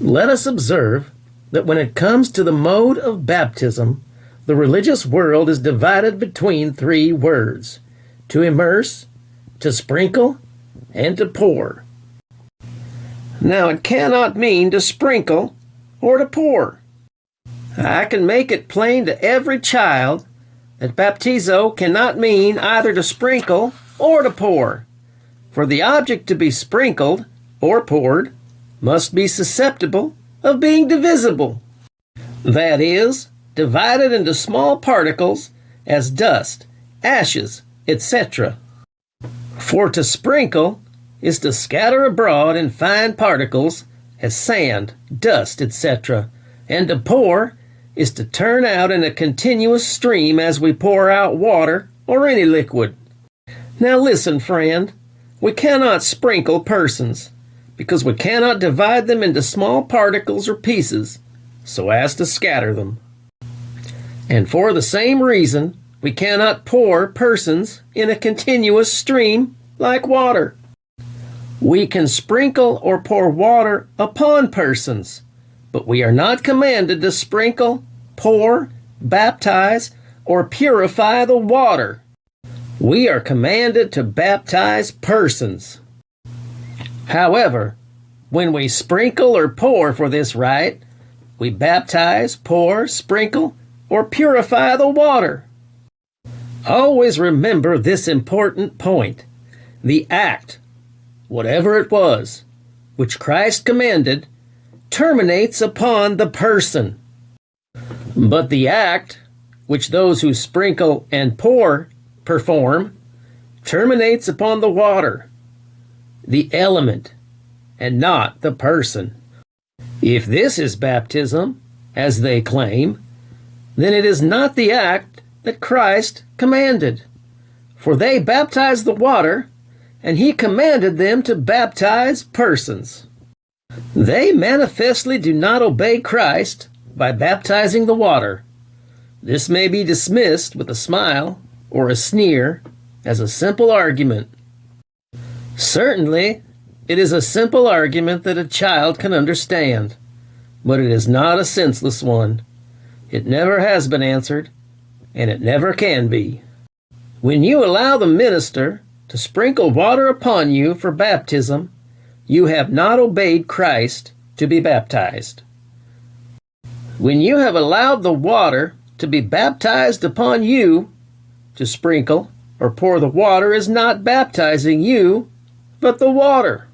Let us observe that when it comes to the mode of baptism, the religious world is divided between three words: to immerse, to sprinkle, and to pour. Now, it cannot mean to sprinkle or to pour. I can make it plain to every child that baptizo cannot mean either to sprinkle or to pour, for the object to be sprinkled or poured must be susceptible of being divisible. That is, divided into small particles as dust, ashes, etc. For to sprinkle is to scatter abroad in fine particles as sand, dust, etc., and to pour is to turn out in a continuous stream as we pour out water or any liquid. Now listen, friend, we cannot sprinkle persons, because we cannot divide them into small particles or pieces so as to scatter them. And for the same reason, we cannot pour persons in a continuous stream like water. We can sprinkle or pour water upon persons, but we are not commanded to sprinkle, pour, baptize, or purify the water. We are commanded to baptize persons. However, when we sprinkle or pour for this rite, we baptize, pour, sprinkle, or purify the water. Always remember this important point. The act, whatever it was, which Christ commanded, terminates upon the person. But the act, which those who sprinkle and pour perform, terminates upon the water, the element, and not the person. If this is baptism, as they claim, then it is not the act that Christ commanded. For they baptized the water, and he commanded them to baptize persons. They manifestly do not obey Christ by baptizing the water. This may be dismissed with a smile or a sneer as a simple argument. Certainly, it is a simple argument that a child can understand, but it is not a senseless one. It never has been answered, and it never can be. When you allow the minister to sprinkle water upon you for baptism, you have not obeyed Christ to be baptized. When you have allowed the water to be baptized upon you, to sprinkle or pour the water is not baptizing you, but the water.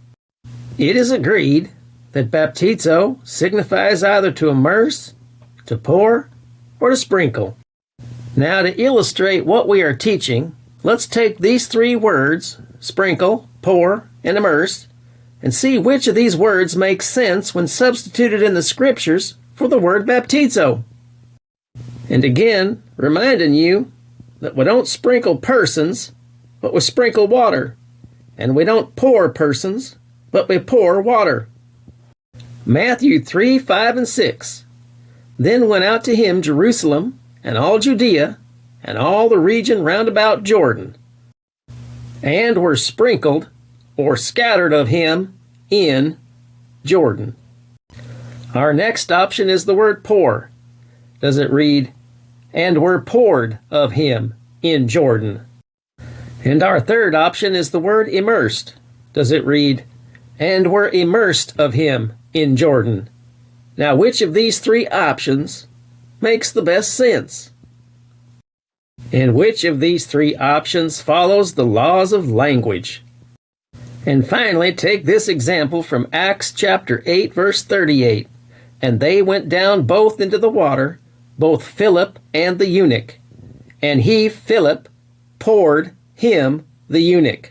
It is agreed that baptizo signifies either to immerse, to pour, or to sprinkle. Now, to illustrate what we are teaching, let's take these three words, sprinkle, pour, and immerse, and see which of these words makes sense when substituted in the scriptures for the word baptizo. And again, reminding you that we don't sprinkle persons, but we sprinkle water. And we don't pour persons, but we pour water. Matthew 3, 5, and 6. Then went out to him Jerusalem, and all Judea, and all the region round about Jordan, and were sprinkled, or scattered of him, in Jordan. Our next option is the word pour. Does it read, and were poured of him in Jordan? And our third option is the word immersed. Does it read, and were immersed of him in Jordan? Now, which of these three options makes the best sense? And which of these three options follows the laws of language? And finally, take this example from Acts chapter 8, verse 38. And they went down both into the water, both Philip and the eunuch. And he, Philip, poured him, the eunuch.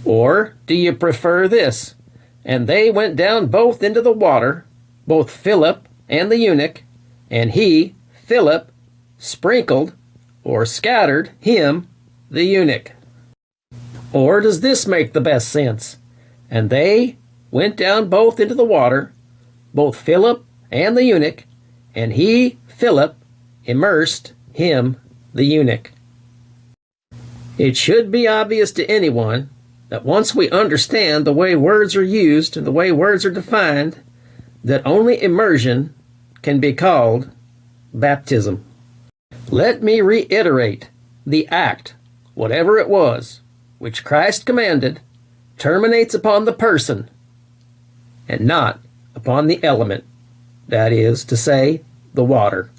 Or do you prefer this? And they went down both into the water, both Philip and the eunuch, and he, Philip, sprinkled or scattered him, the eunuch. Or does this make the best sense? And they went down both into the water, both Philip and the eunuch, and he, Philip, immersed him, the eunuch. It should be obvious to anyone that once we understand the way words are used and the way words are defined, that only immersion can be called baptism. Let me reiterate, the act, whatever it was, which Christ commanded, terminates upon the person and not upon the element, that is to say, the water.